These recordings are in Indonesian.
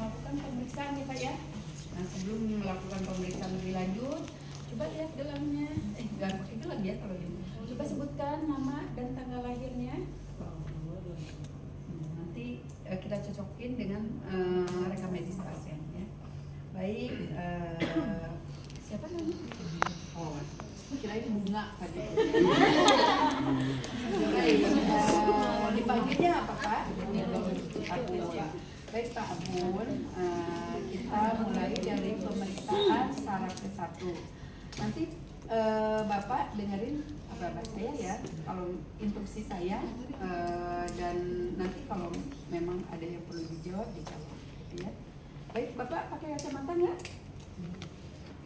melakukan pemeriksaan ya Pak ya. Nah sebelum melakukan pemeriksaan lebih lanjut, coba lihat gelamnya, nggak pakai gelang ya kalau ini. Coba sebutkan nama dan tanggal lahirnya. Nanti kita cocokin dengan rekam medis pasien ya. Baik, siapa namanya? Oh, kirain bunga tadi. Baik, dipanggilnya apa Pak? Abun. Baik Pak Abun, kita mulai dari pemeriksaan saraf ke-1. Nanti Bapak dengerin apa saya ya, kalau instruksi saya, dan nanti kalau memang ada yang perlu dijawab, ya. Baik, Bapak pakai kacamata nggak?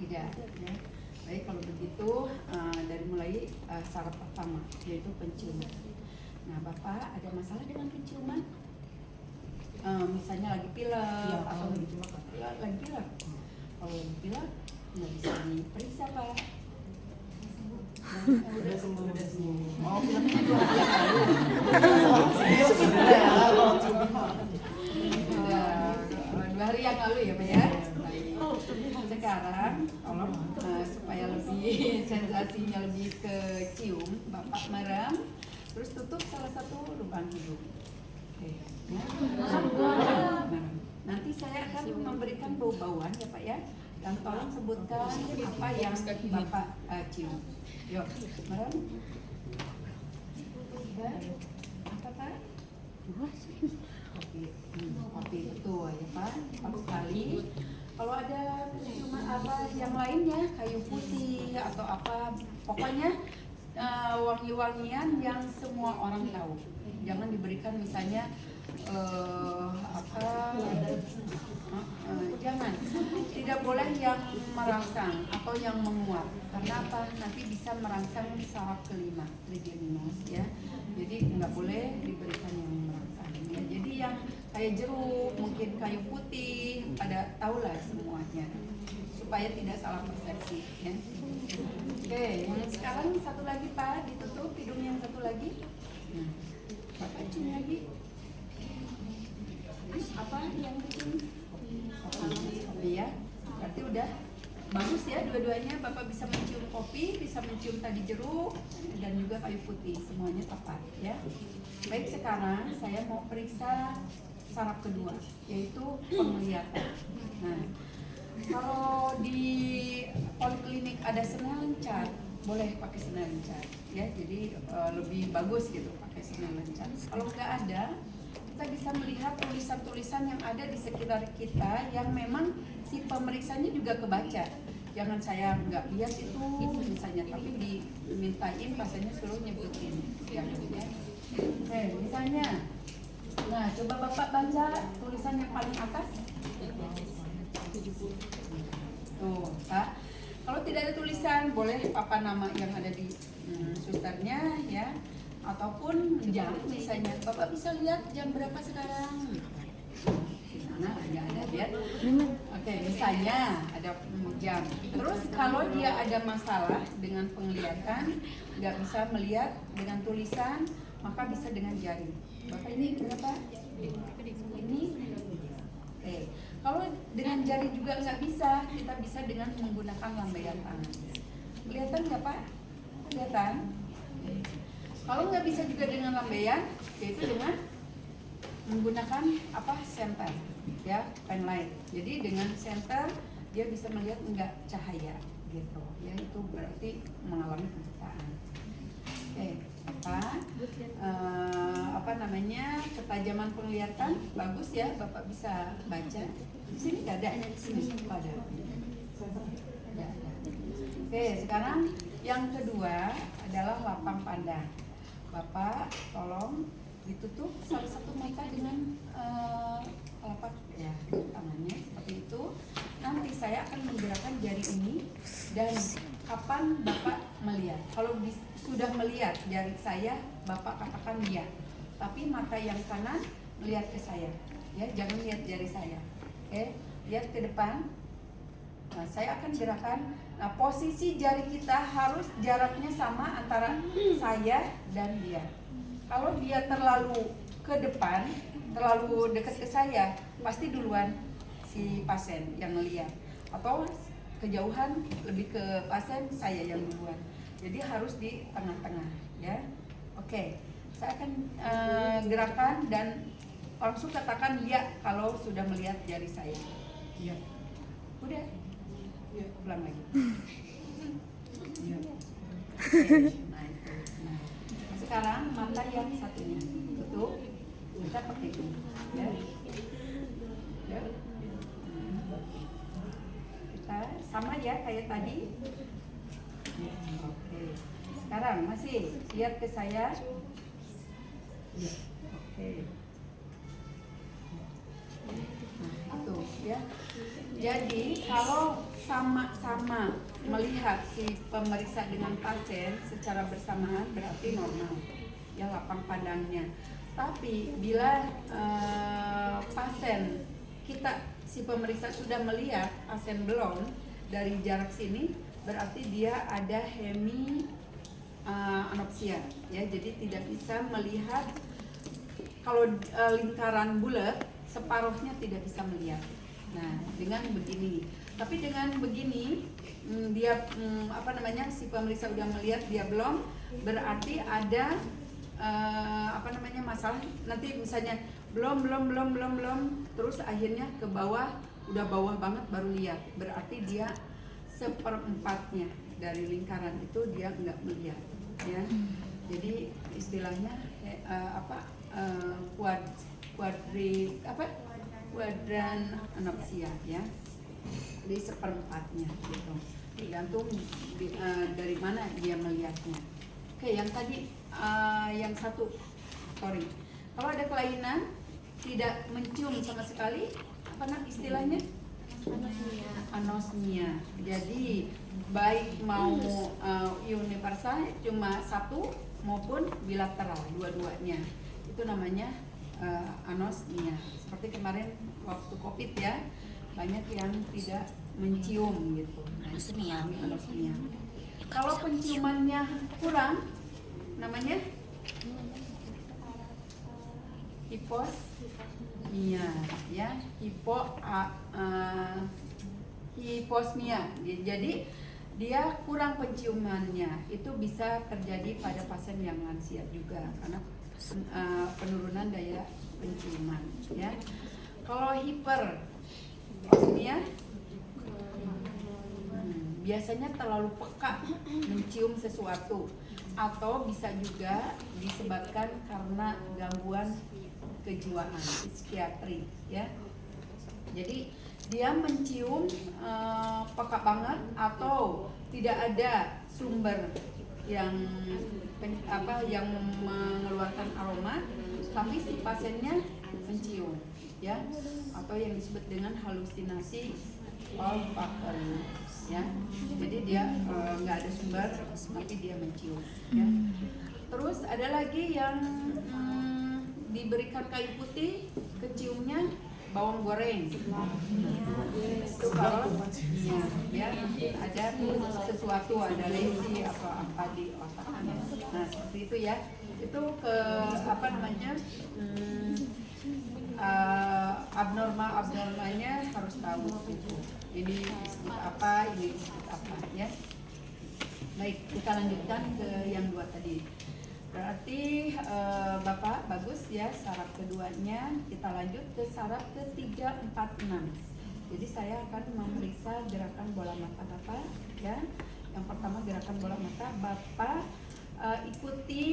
Tidak, ya. Baik, kalau begitu dari mulai saraf pertama, yaitu penciuman. Nah, Bapak ada masalah dengan penciuman? Misalnya lagi pilek atau lagi pilek. Kalau lagi pilek nggak bisa diperiksa Pak. Udah sembuh. Oh, pileknya 2 hari yang lalu ya Pak ya. Sekarang tolong supaya lebih sensasinya lebih ke cium, Bapak merem, terus tutup salah satu lubang hidung. Oke. Ya. Nanti saya akan memberikan bau-bauan ya Pak ya. Dan tolong sebutkan apa yang Bapak cium. Yuk, merem. Apa Pak? Kopi betul ya Pak. Pak sekali. Kalau ada cuma apa yang lainnya, kayu putih atau apa, pokoknya wangi-wangian yang semua orang tahu. Jangan diberikan misalnya jangan, tidak boleh yang merangsang atau yang menguap. Karena apa? Nanti bisa merangsang saraf kelima, trigeminus ya. Jadi nggak boleh diberikan yang merangsang. Ya. Jadi yang kayak jeruk, mungkin kayu putih, pada tahulah semuanya supaya tidak salah persepsi. Ya. Oke, yang sekarang satu lagi Pak, ditutup hidung yang satu lagi. Nah, Bapak cium lagi. Apa yang bikin? Kopi ya. Berarti udah bagus ya dua-duanya. Bapak bisa mencium kopi, bisa mencium tadi jeruk, dan juga kayu putih. Semuanya tepat ya. Baik, sekarang saya mau periksa saraf kedua, yaitu penglihatan. Nah, kalau di poliklinik ada senalencat, boleh pakai senalencat ya. Jadi lebih bagus gitu pakai senalencat. Kalau nggak ada, kita bisa melihat tulisan-tulisan yang ada di sekitar kita yang memang si pemeriksanya juga kebaca. Jangan saya nggak lihat itu misalnya, tapi dimintain pasiennya suruh nyebutin yang ya. Oke, misalnya, nah coba Bapak baca tulisan yang paling atas. Tuh, Pak. Kalau tidak ada tulisan, boleh apa nama yang ada di susternya ya. Ataupun jam misalnya, Bapak bisa lihat jam berapa sekarang. Nah, nggak ada lihat. Oke, misalnya ada jam. Terus kalau dia ada masalah dengan penglihatan, nggak bisa melihat dengan tulisan, maka bisa dengan jari. Bapak ini berapa? Ini. Oke. Kalau dengan jari juga nggak bisa, kita bisa dengan menggunakan lambaian tangan. Kelihatan nggak Pak? Kelihatan? Kalau nggak bisa juga dengan lambaian, yaitu dengan menggunakan apa? Senter, ya, pen light. Jadi dengan senter dia bisa melihat enggak cahaya, gitu. Ya itu berarti mengalami kebutaan. Oke, apa namanya, ketajaman penglihatan bagus ya, Bapak bisa baca. Di sini nggak ada, di sini ada. Oke, sekarang yang kedua adalah lapang pandang. Bapak tolong ditutup salah satu mata dengan telapak ya tangannya seperti itu. Nanti saya akan menggerakkan jari ini dan kapan Bapak melihat. Kalau sudah melihat jari saya, Bapak katakan iya. Tapi mata yang kanan melihat ke saya. Ya, jangan lihat jari saya. Oke, lihat ke depan. Nah, saya akan gerakan. Nah, posisi jari kita harus jaraknya sama antara saya dan dia. Kalau dia terlalu ke depan, terlalu dekat ke saya, pasti duluan si pasien yang ngelihat, atau kejauhan lebih ke pasien, saya yang duluan. Jadi harus di tengah-tengah ya. Oke, saya akan gerakan dan langsung katakan ya kalau sudah melihat jari saya. Ya. Udah. Ya, ulang lagi. Ya. Oke. Nah, itu. Nah, sekarang mata yang satunya tutup, kita pakai ini ya. Ya. Kita sama ya kayak tadi. Oke. Sekarang masih lihat ke saya. Oke. Nah, itu ya. Jadi kalau sama-sama melihat si pemeriksa dengan pasien secara bersamaan berarti normal ya, lapang pandangnya. Tapi bila pasien kita, si pemeriksa sudah melihat, pasien belum, dari jarak sini berarti dia ada anopsia ya, jadi tidak bisa melihat. Kalau lingkaran bulat separuhnya tidak bisa melihat. Nah, dengan begini. Tapi dengan begini dia si pemeriksa udah melihat, dia belum, berarti ada masalah. Nanti misalnya belum, terus akhirnya ke bawah, udah bawah banget baru lihat, berarti dia seperempatnya dari lingkaran itu dia nggak melihat ya. Jadi istilahnya kuadran anopsia ya, di seperempatnya gitu, tergantung dari mana dia melihatnya. Oke, yang tadi yang satu, sorry, kalau ada kelainan tidak mencium sama sekali, apa istilahnya? Anosmia. Jadi baik mau universal cuma satu maupun bilateral dua-duanya, itu namanya anosmia. Seperti kemarin waktu COVID ya, banyak yang tidak mencium gitu. Nah, anosmia. Kalau penciumannya kurang, namanya hiposmia ya, hiposmia. Jadi dia kurang penciumannya, itu bisa terjadi pada pasien yang lansia juga karena penurunan daya penciuman ya. Kalau hiperosmia biasanya terlalu peka mencium sesuatu, atau bisa juga disebabkan karena gangguan kejiwaan, psikiatri ya. Jadi dia mencium peka banget atau tidak ada sumber yang mengeluarkan aroma, tapi si pasiennya mencium ya, atau yang disebut dengan halusinasi olfaktori ya. Jadi dia nggak ada sumber tapi dia mencium ya. Terus ada lagi yang diberikan kayu putih, keciumnya bawang goreng. Itu kalau ya ada sesuatu, ada lesi atau apa di otaknya. Nah, seperti itu ya. Itu ke abnormalnya harus tahu gitu. Ini disebut apa, ini disebut apa ya. Baik, kita lanjutkan ke yang dua tadi. Berarti Bapak bagus ya, saraf keduanya. Kita lanjut ke saraf ketiga, 4, 6. Jadi saya akan memeriksa gerakan bola mata Bapak ya. Yang pertama gerakan bola mata, Bapak ikuti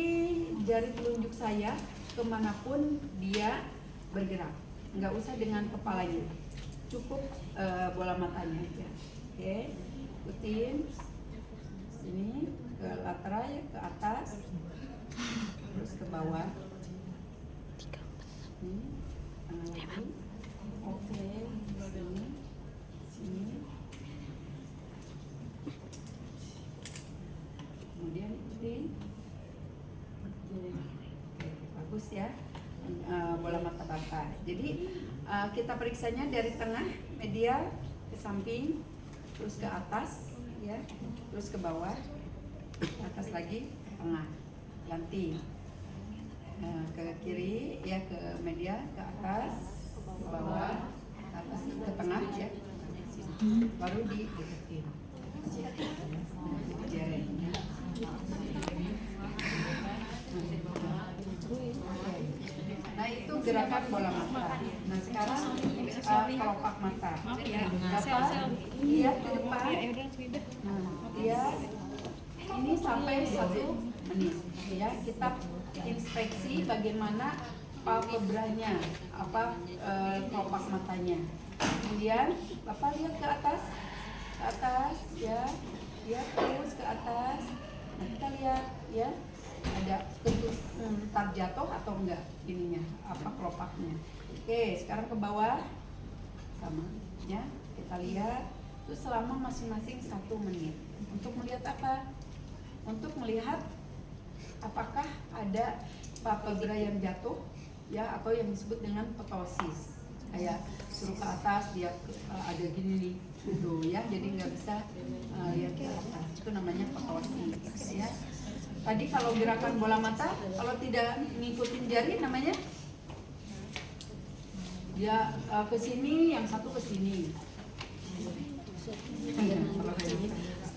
jari telunjuk saya kemanapun dia bergerak. Nggak usah dengan kepalanya, cukup bola matanya aja. Oke, ikutin sini ke lateral ya, ke atas, terus ke bawah. Ini lagi. Oke, sini, sini. Kemudian ikutin. Oke, bagus ya. Bola mata Bapak. Jadi kita periksanya dari tengah, medial, ke samping, terus ke atas, ya, terus ke bawah, ke atas lagi, ke tengah, ganti, ke kiri, ya, ke medial, ke atas, ke bawah, ke atas, ke tengah. baru dideketin jarinya. Nah itu gerakan bola mata. Nah sekarang kelopak mata. Lihat ke depan. Lihat ini sampai 1 menit. Ya kita inspeksi bagaimana palpebranya, kelopak matanya. Kemudian Bapak lihat ke atas ya, lihat terus ke atas. Nah kita lihat ya, ada terjatuh atau enggak ininya, kelopaknya. Oke, sekarang ke bawah sama ya, kita lihat itu selama masing-masing 1 menit. Untuk melihat apa? Untuk melihat apakah ada palpebra yang jatuh ya, atau yang disebut dengan ptosis. Kayak suruh ke atas dia ada gini nih gitu ya, jadi nggak bisa lihat ke atas, itu namanya ptosis ya. Tadi kalau gerakan bola mata, kalau tidak ngikutin jari namanya dia ke sini, yang satu ke sini.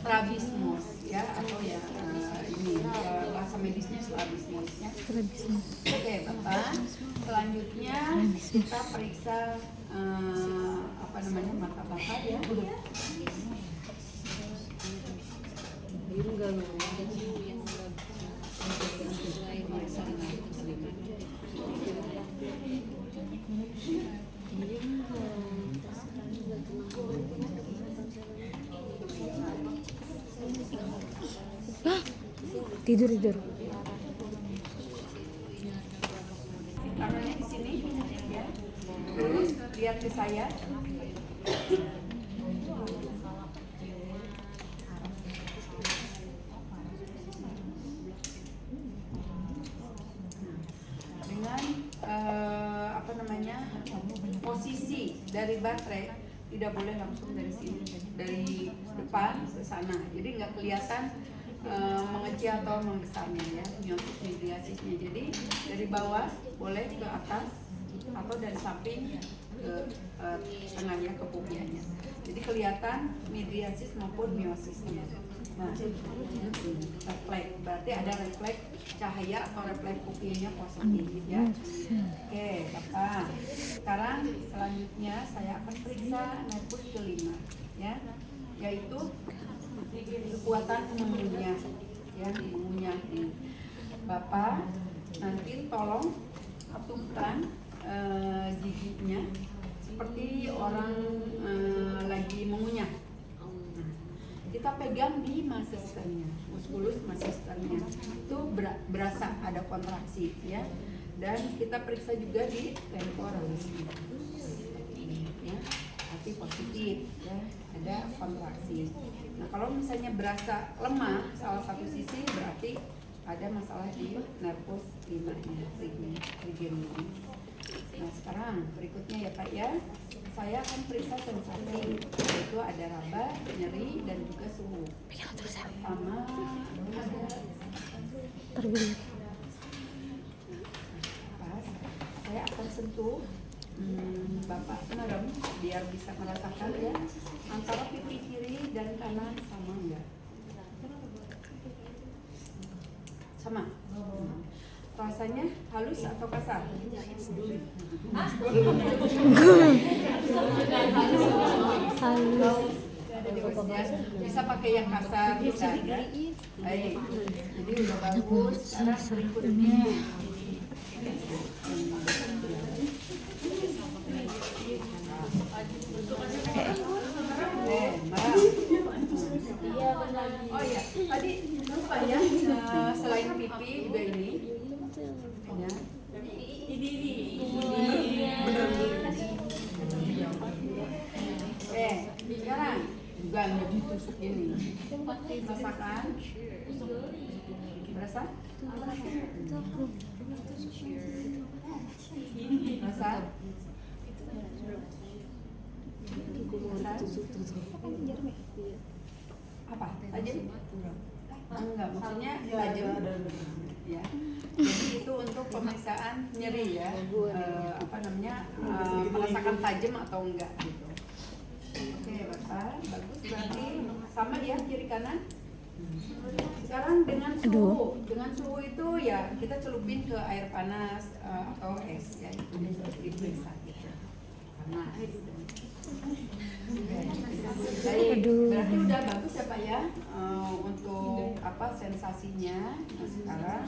Strabismus ya, atau ya ini bahasa medisnya strabismus ya. Oke Bapak, selanjutnya kita periksa mata Bapak ya. Tidur. Tangannya di sini ya. Terus lihat ke saya. Dengan posisi dari baterai tidak boleh langsung dari sini, dari depan ke sana. Jadi nggak kelihatan mengecil atau membesarnya ya, miosis midriasisnya. Jadi dari bawah boleh ke atas atau dari samping ke tengahnya, ke pubianya. Jadi kelihatan midriasis maupun miosisnya. Nah, refleks berarti ada refleks cahaya atau refleks pupianya positif ya. Oke, Bapak. Sekarang selanjutnya saya akan periksa nervus kelima ya, yaitu kekuatan mengunyah ya, mengunyah ini. Bapak nanti tolong atukan giginya seperti orang lagi mengunyah. Kita pegang di masseternya, musculus masseternya, itu berasa ada kontraksi ya. Dan kita periksa juga di temporalis ya, tapi positif ya, ada kontraksi. Nah kalau misalnya berasa lemah salah satu sisi, berarti ada masalah di nervus limanya, trigeminus. Nah sekarang berikutnya ya Pak ya, saya akan periksa sensasi, yaitu ada raba, nyeri, dan juga suhu. Sama ada saya akan sentuh Bapak merem biar bisa merasakan ya, antara pipi kiri dan kanan sama enggak? Sama. Rasanya halus atau kasar? Halus. Bisa pakai yang kasar, bisa ya. Baik. Jadi udah bagus. Sekarang berikutnya. Oh iya, tadi lupa ya, selain pipi juga ini ya. Sekarang juga nggak ditusuk ini. Rasakan. Berasa? Rasa? Apa? Tajam? Enggak, maksudnya tajam ya. Jadi itu untuk pemeriksaan nyeri ya, merasakan tajam atau enggak gitu. Oke Bapak. berarti sama ya kiri kanan. Sekarang dengan suhu itu ya kita celupin ke air panas atau es ya, itu diperiksa gitu. Panas. Baik, berarti udah bagus ya Pak ya untuk apa sensasinya. Nah, sekarang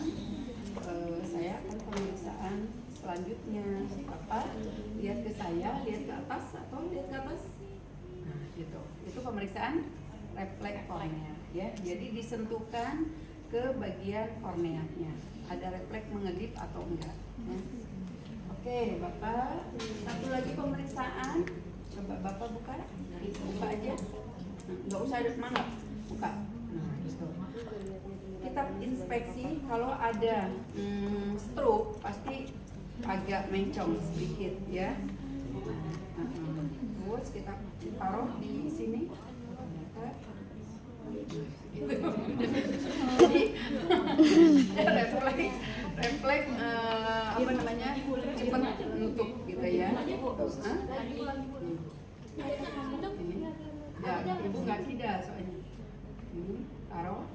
saya akan pemeriksaan selanjutnya. Bapak lihat ke saya, lihat ke atas atau lihat ke atas. Nah, gitu. Itu pemeriksaan refleks kornea ya. Jadi disentuhkan ke bagian korneanya. Ada refleks mengedip atau enggak ya. Oke, Bapak, satu lagi pemeriksaan. Coba Bapak buka aja. Nggak usah ada semangat, buka. Nah, gitu. Kita inspeksi kalau ada stroke pasti agak mencong sedikit ya. Terus kita taruh di sini. Jadi refleks apa namanya cepat nutup gitu ya. Ini ya ibu nggak tidak soalnya. Ini taruh.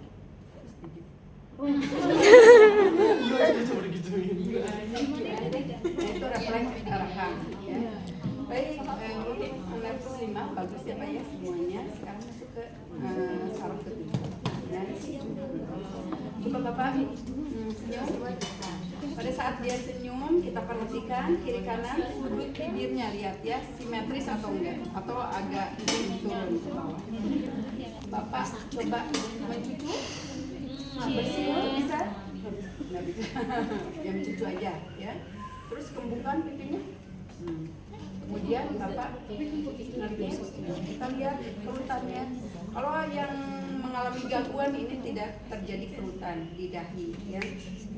Itu refleks arahan ya. Baik, untuk level 5 bagus ya Pak ya semuanya. Sekarang masuk ke saraf kedua. Nah, coba Bapak senyum. Pada saat dia senyum kita perhatikan kiri kanan sudut bibirnya, lihat ya simetris atau enggak, atau agak turun ke bawah. Bapak coba mencucu, bersiul bisa? Nggak bisa. Ya mencucu aja ya. Terus kembukan pipinya. Kemudian Bapak ngerti, kita lihat kerutannya. Kalau yang mengalami gangguan ini tidak terjadi kerutan di dahi ya.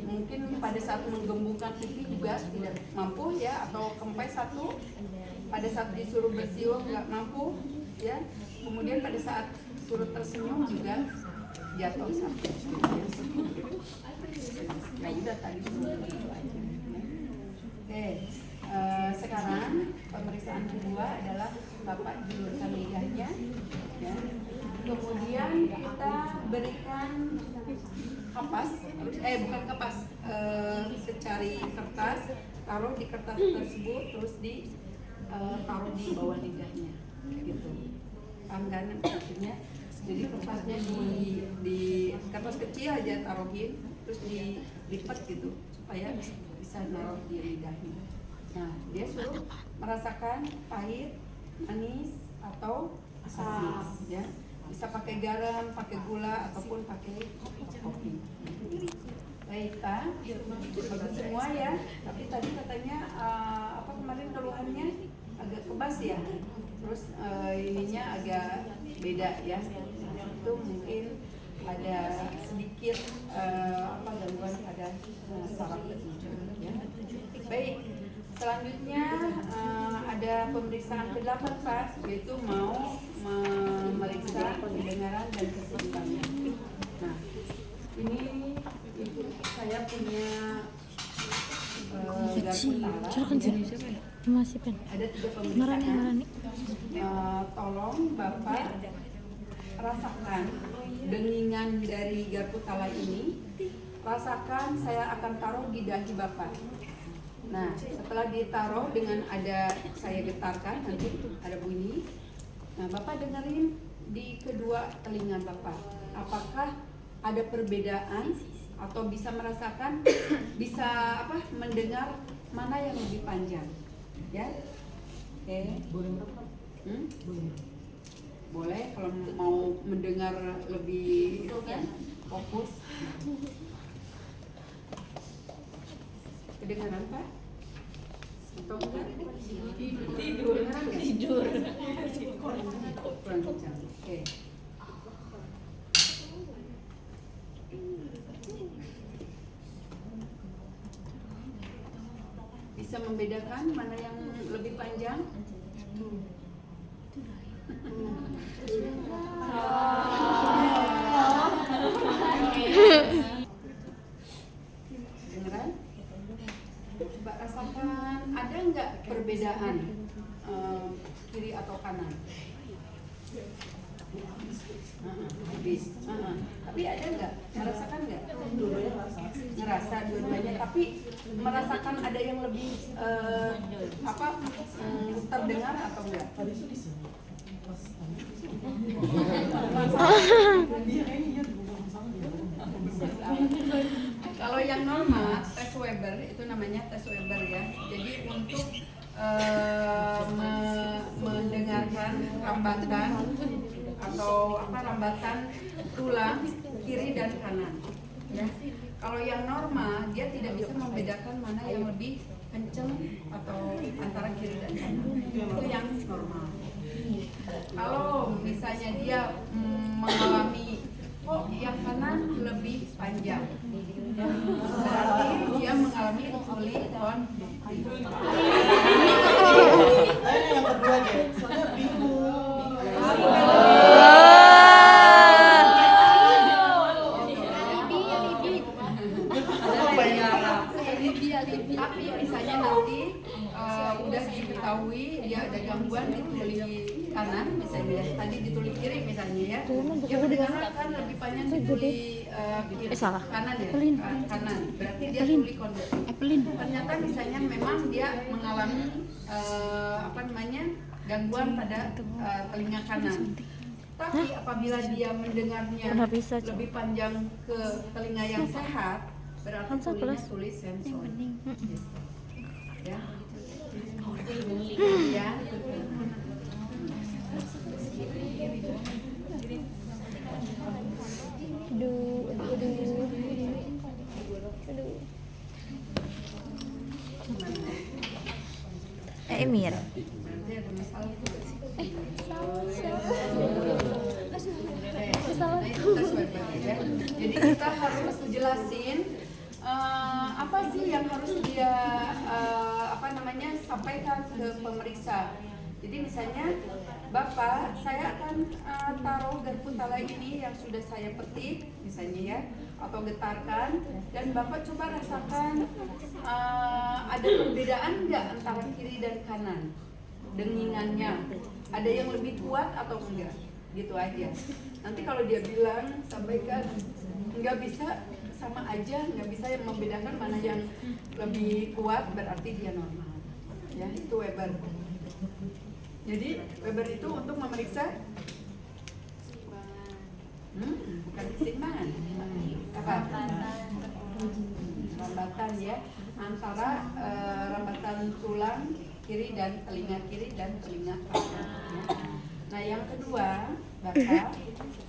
Mungkin pada saat menggembungkan pipi juga tidak mampu ya, atau kempes satu. Pada saat disuruh bersiul nggak mampu ya. Kemudian pada saat suruh tersenyum juga jatuh satu. Ya udah tadi suruh itu aja. Oke. Sekarang pemeriksaan kedua adalah Bapak julurkan lidahnya ya. Kemudian kita berikan kapas, bukan kapas, secari kertas, taruh di kertas tersebut, terus taruh di bawah lidahnya gitu. Pangganan maksudnya. Jadi kertasnya di kertas kecil aja taruhin, terus dilipat gitu supaya bisa naruh di lidahnya. Nah, dia suruh merasakan pahit, manis, atau asin, ya. Bisa pakai garam, pakai gula, ataupun pakai kopi. Baik, Pak. Bagus semua ya. Tapi tadi katanya kemarin keluhannya agak kebas ya. Terus ininya agak beda ya. Itu mungkin ada sedikit gangguan pada saraf kedua ya. Baik. Selanjutnya ada pemeriksaan ke-8 Pak, yaitu mau memeriksa pendengaran dan keseimbangan. Nah, ini saya punya ada 3 pemeriksaan. Tolong Bapak rasakan dengingan dari garpu tala ini. Rasakan, saya akan taruh di dahi Bapak. Nah, setelah ditaruh dengan saya getarkan, nanti ada bunyi. Nah, Bapak dengerin di kedua telinga Bapak. Apakah ada perbedaan atau bisa merasakan, bisa mendengar mana yang lebih panjang? Ya, oke. Boleh kalau mau mendengar lebih fokus. Kedengaran Pak? Atau enggak? Tidur. Kurang kencang. Oke. Bisa membedakan mana yang lebih panjang? Dengeran? Coba rasakan, ada nggak perbedaan kiri atau kanan? Habis. Tapi ada nggak? Merasakan nggak? Ngerasa dua-duanya, tapi merasakan ada yang lebih terdengar atau enggak? Kalau yang normal tes Weber itu namanya tes Weber ya. Jadi untuk mendengarkan rambatan atau rambatan tulang kiri dan kanan. Ya. Kalau yang normal dia tidak bisa membedakan mana yang lebih kenceng atau antara kiri dan kanan. Itu yang normal. Kalau misalnya dia mengalami kok yang kanan lebih panjang, ya, berarti dia mengalami early on. Yang kedua deh, soalnya bingung. Tapi misalnya nanti udah diketahui dia ada gangguan di tuli kanan, misalnya tadi di tuli kiri misalnya ya, dia mendengarkan lebih panjang di tuli kanan ya, kanan, berarti dia tuli kondor. Ternyata misalnya memang dia mengalami gangguan pada telinga kanan. Tapi apabila dia mendengarnya lebih panjang ke telinga yang sehat, berarti tulinya tulis sensor. Ya. Ya. Emir. Jadi kita harus jelasin apa sih yang harus dia sampaikan ke pemeriksa. Jadi misalnya, Bapak, saya akan taruh garpu tala ini yang sudah saya petik, misalnya ya, atau getarkan, dan Bapak coba rasakan ada perbedaan nggak antara kiri dan kanan, dengingannya, ada yang lebih kuat atau enggak, gitu aja. Nanti kalau dia bilang, sampaikan nggak bisa, sama aja, nggak bisa yang membedakan mana yang lebih kuat, berarti dia normal. Ya, itu Weber. Jadi Weber itu untuk memeriksa bukan keseimbangan, apa? Rambatan ya, antara rambatan tulang kiri dan telinga kiri dan telinga kanan. Nah yang kedua, Bapak,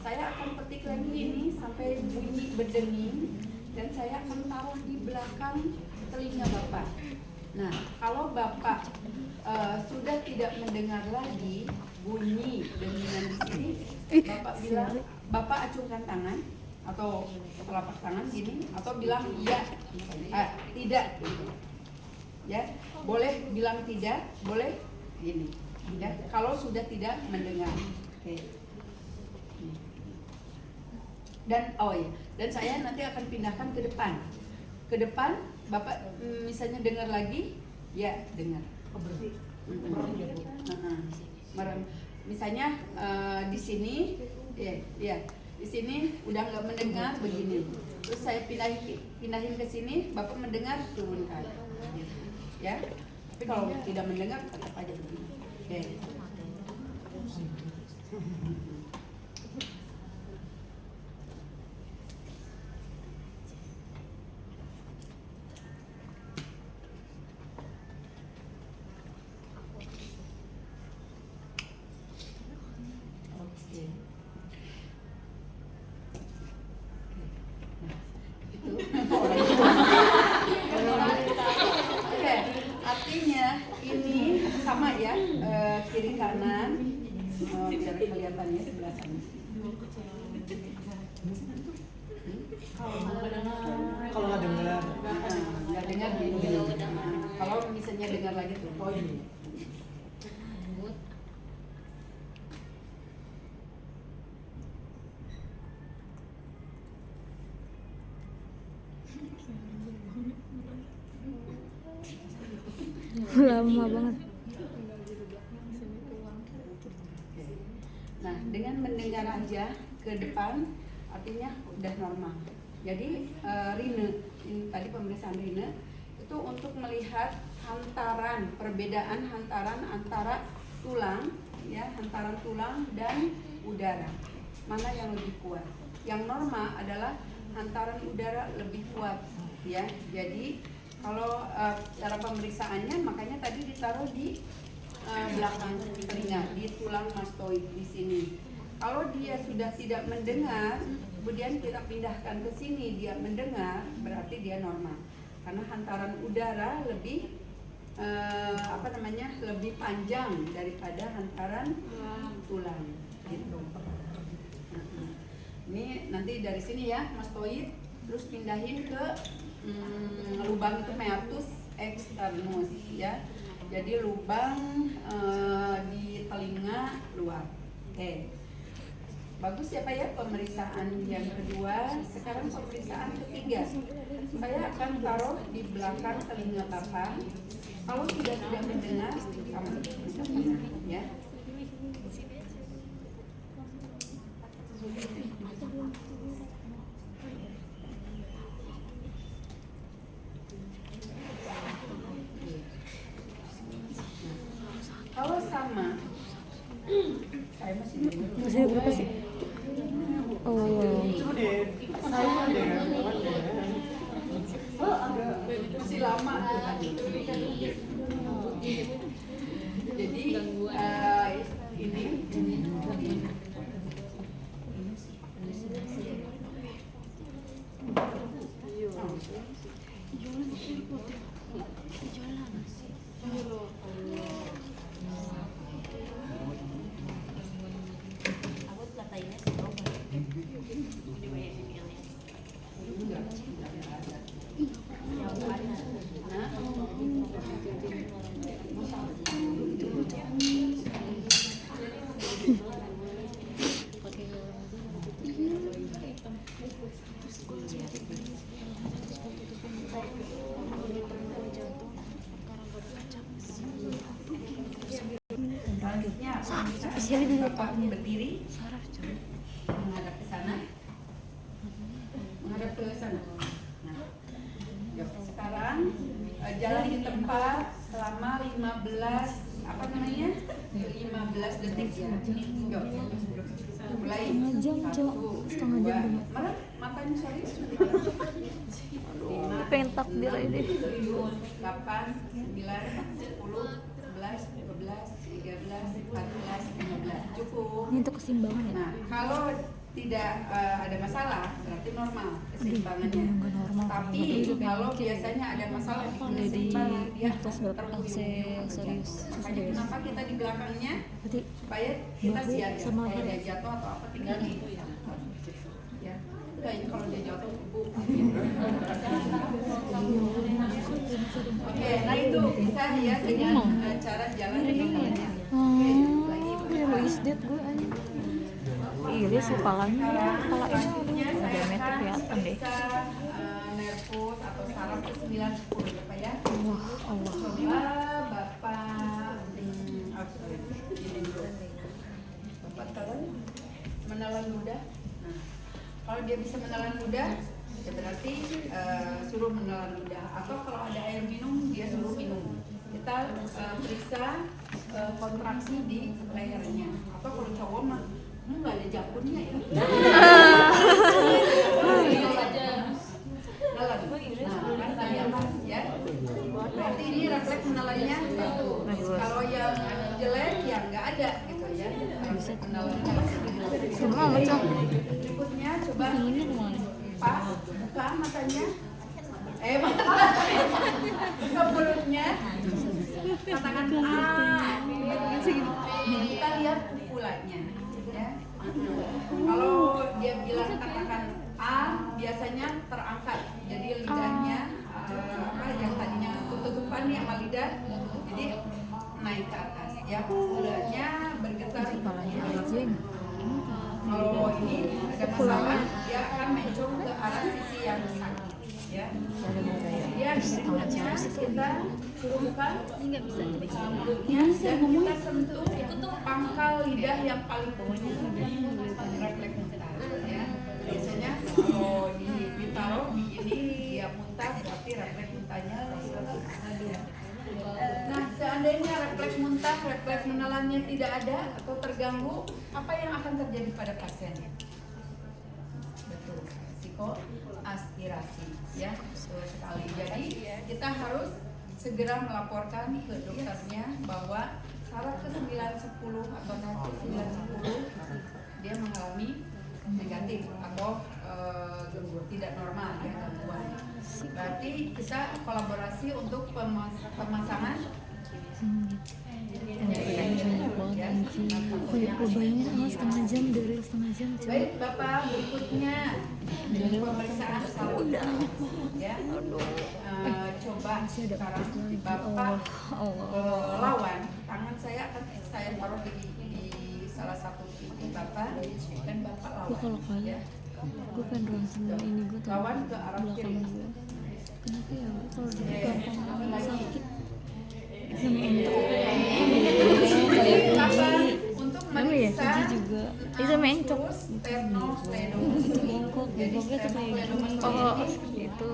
saya akan petik lagi ini sampai bunyi berdenging dan saya akan taruh di belakang telinga Bapak. Nah, kalau Bapak sudah tidak mendengar lagi bunyi dengingan di sini, Bapak bilang, Bapak acungkan tangan atau telapak tangan gini, atau bilang iya, tidak, ya, boleh bilang tidak, boleh gini, ya. Kalau sudah tidak mendengar, oke. Dan dan saya nanti akan pindahkan ke depan. Ke depan, Bapak misalnya dengar lagi, ya dengar. Misalnya di sini, ya di sini udah nggak mendengar begini. Terus saya pindahin ke sini, Bapak mendengar turunkan. Ya, tapi kalau tidak mendengar tetap aja begini. Oke. Kiri kanan, biar kelihatannya sebelah sana. Kalau nggak dengar, gini. Kalau misalnya dengar lagi tuh, ini. Lama banget. Nah, dengan mendengar aja ke depan artinya udah normal. Jadi Rine, ini tadi pemeriksaan Rine itu untuk melihat perbedaan hantaran antara tulang, ya, hantaran tulang dan udara. Mana yang lebih kuat? Yang normal adalah hantaran udara lebih kuat, ya. Jadi kalau cara pemeriksaannya makanya tadi ditaruh di belakang telinga, di tulang mastoid di sini. Kalau dia sudah tidak mendengar, kemudian kita pindahkan ke sini, dia mendengar, berarti dia normal. Karena hantaran udara lebih lebih panjang daripada hantaran tulang gitu. Ini nanti dari sini ya mastoid, terus pindahin ke lubang itu meatus externus ya. Jadi lubang di telinga luar. Oke. Bagus ya Pak ya pemeriksaan yang kedua. Sekarang pemeriksaan ketiga. Saya akan taruh di belakang telinga Bapak. Kalau sudah tidak mendengar, kamu bisa ya. Kalau sama, saya masih berapa sih? Oh, Coba deh, saya deh, kawan deh. masih lama tuh tadi. Jadi ini selanjutnya Bapak berdiri menghadap ke sana, menghadap ke sana. Nah, sekarang jalan di tempat selama 15 detik ya. Yuk, mulai. setengah jam. Mana matanya sorry. 5, Pengen takbir ini. 8, 9, 10, 11, 12, 13, 14, 15. Cukup. Ini untuk keseimbangan ya? Nah, kalau tidak ada masalah, berarti normal keseimbangannya. Nggak normal. Tapi kalau biasanya ada masalah di keseimbangan, dia terus berapa serius? Makanya kenapa kita di belakangnya Berarti supaya kita Bapak siap ya, sama supaya Bapak. dia jatuh atau apa tinggal di ya. Kayaknya kalau dia jatuh Oke, nah itu bisa ya dengan cara jalan dengan tangannya. Lu isdet gue aja. Iya sih palanya, kepala ini udah diameter kelihatan deh. Nervus atau saraf ke 9-10 Bapak ya. Wah, Allah. Coba Bapak ini dulu. Bapak taruh menelan ludah. Nah, kalau dia bisa menelan ludah, ya berarti suruh menelan ludah. Atau kalau ada air minum, dia suruh minum. Kita periksa kontraksi di lehernya. Atau kalau cowok mah nggak ada jakunnya ya. Nah, kan tadi apa ya? Berarti ini refleks menelannya bagus. Kalau yang jelek ya nggak ada gitu ya. Refleks menelannya. Semua macam. Berikutnya coba Ini kemana? Pak, buka matanya. Buka mulutnya. Katakan A. Kita lihat pukulannya. Ya. Kalau dia bilang katakan A, biasanya terangkat. Jadi lidahnya yang tadinya tutupan nih sama lidah, jadi naik ke atas. Ya, lidahnya bergetar. Kalau ini ada masalah, dia akan mencung ke arah sisi yang sakit. Ya. Kemudian berikutnya kita bukan? nggak bisa Mulutnya dan kita sentuh pangkal lidah yang paling bawahnya refleks muntah ya. Biasanya kalau ditaruh di ini dia muntah berarti refleks muntahnya ya. Nah, seandainya refleks muntah, refleks menelannya tidak ada atau terganggu, apa yang akan terjadi pada pasien? Betul, risiko aspirasi ya, betul sekali. Jadi kita harus segera melaporkan ke dokternya bahwa saraf ke-9, 10 atau saraf ke-9, 10 dia mengalami negatif atau tidak normal ya, gangguan. Berarti kita kolaborasi untuk pemasangan bayangin setengah jam dari setengah jam Baik Bapak, berikutnya pemeriksaan saraf ya. Coba sekarang Bapak lawan tangan saya akan saya taruh di salah satu titik Bapak dan Bapak lawan. kalau kayak gue pengen ronsen ini gue lawan ke arah kiri. Kenapa ya kalau di gampang sakit sama entok Untuk ya meriksa juga itu sama encok bengkok bengkoknya tuh kayak gini itu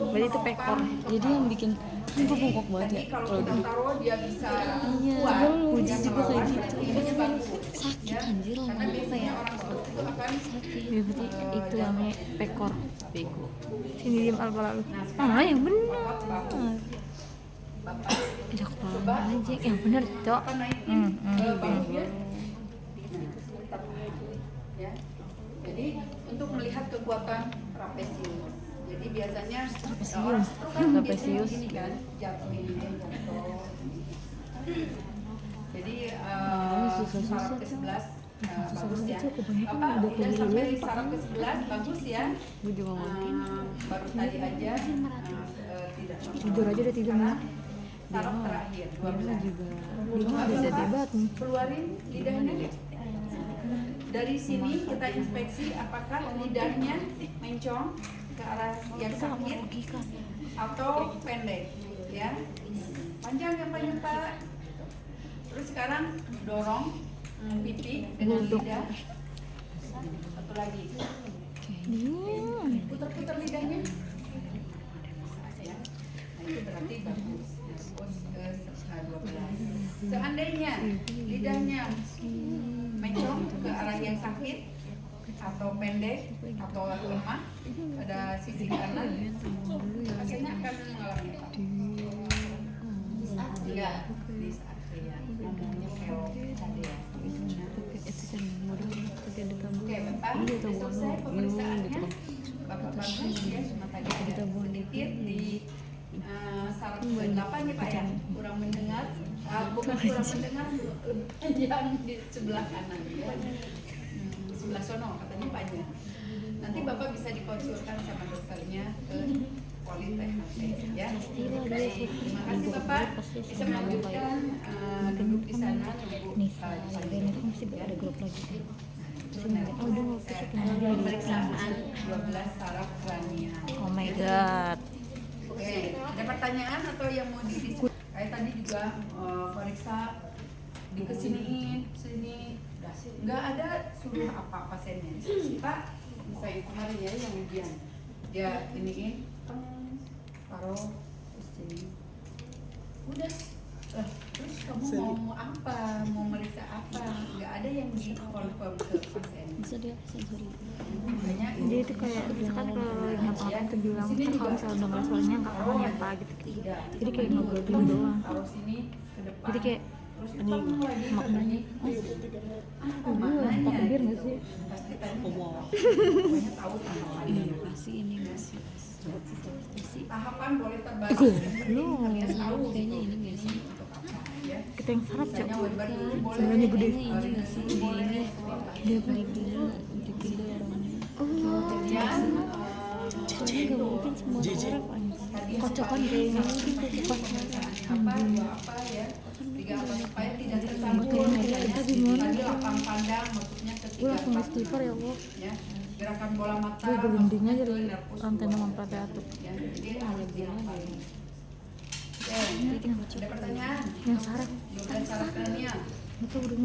berarti itu pekor jadi yang bikin gue bengkok banget ya kalau kita taruh dia bisa iya kuat, uji juga kayak gitu itu bagus. sakit anjir Karena lama biasanya orang seperti itu akan sakit ya berarti itu namanya pekor bego sini diem alpa lalu yang benar Bapak tidak kepala aja yang benar cok naikin ke bahunya. Ya. Jadi untuk melihat kekuatan trapesius. Jadi biasanya orang trapesius ini kan jatuh ini jatuh. Jadi saraf ke-11 bagus ya. Apa udah sampai saraf ke-11 bagus ya. gue juga mungkin Baru tadi aja tidak tidur aja udah tidur nih saraf terakhir 12 juga dia bisa debat nih keluarin lidahnya. Dari sini kita inspeksi apakah lidahnya mencong ke arah yang sakit atau pendek ya. Panjang yang banyak Pak. Terus sekarang dorong pipi dengan lidah. Satu lagi. Putar-putar lidahnya. Ya. Nah, itu berarti bagus. Seandainya lidahnya mencong ke arah yang sakit atau pendek atau lemah pada sisi kanan, hasilnya akan mengalami apa? Enggak, disartria. Ngomongnya keok tadi ya. Oke, Bapak, sudah selesai pemeriksaannya. Bapak bagus ya, cuma tadi ada sedikit di saraf ke-8 ya Pak ya, kurang mendengar, bukan kurang mendengar, yang di sebelah kanan ya. Sebelah sono katanya banyak. Nanti Bapak bisa dikonsulkan sama dokternya ke Politeknik ya. Terima kasih Bapak, bisa melanjutkan duduk di sana nih itu masih ada grup lagi pemeriksaan 12 saraf kranial. oh my god. Oke, ada pertanyaan atau yang mau didiskusi? Kayak tadi juga periksa dikesiniin, sini, nggak ada suruh apa pasiennya. Pak, misalnya kemarin ya yang ujian, dia iniin, taruh di sini, udah. Terus kamu mau apa? Mau meriksa apa? Nggak ada yang dikonfirm ke pasien. Bisa dia sensori Makanya dia itu kayak misalkan kalau yang apa tuh bilang kan kalau misalnya udah nggak suaranya nggak akan nyapa gitu jadi kayak ngobrol dulu doang taruh sini ke depan. jadi kayak Terus ini maknanya maknanya takbir nggak sih pasti tanya pokoknya tahu tahapan. iya pasti ini nggak sih pasti Tahapan boleh terbalik. belum Kalian tahu kayaknya ini nggak sih untuk apa ya. kita yang sarap cok Misalnya Weber dulu boleh. sebenarnya gede Weber dulu boleh. dia paling dulu gitu orangnya Kemudian soalnya nggak mungkin semua orang kocokan kayaknya mungkin kocokan apa dua apa ya, tiga apa supaya tidak tercampur. Tadi gimana? Tadi lapang pandang maksudnya gue ketiga langsung istighfar ya Allah ya. Gerakan bola mata gue gelunding aja maksudnya dari ke nervus rantai dua. nomor plateatu Ya, jadi harus dilapang. Titik Ada pertanyaan? yang saraf 12 syarat kranial. itu udah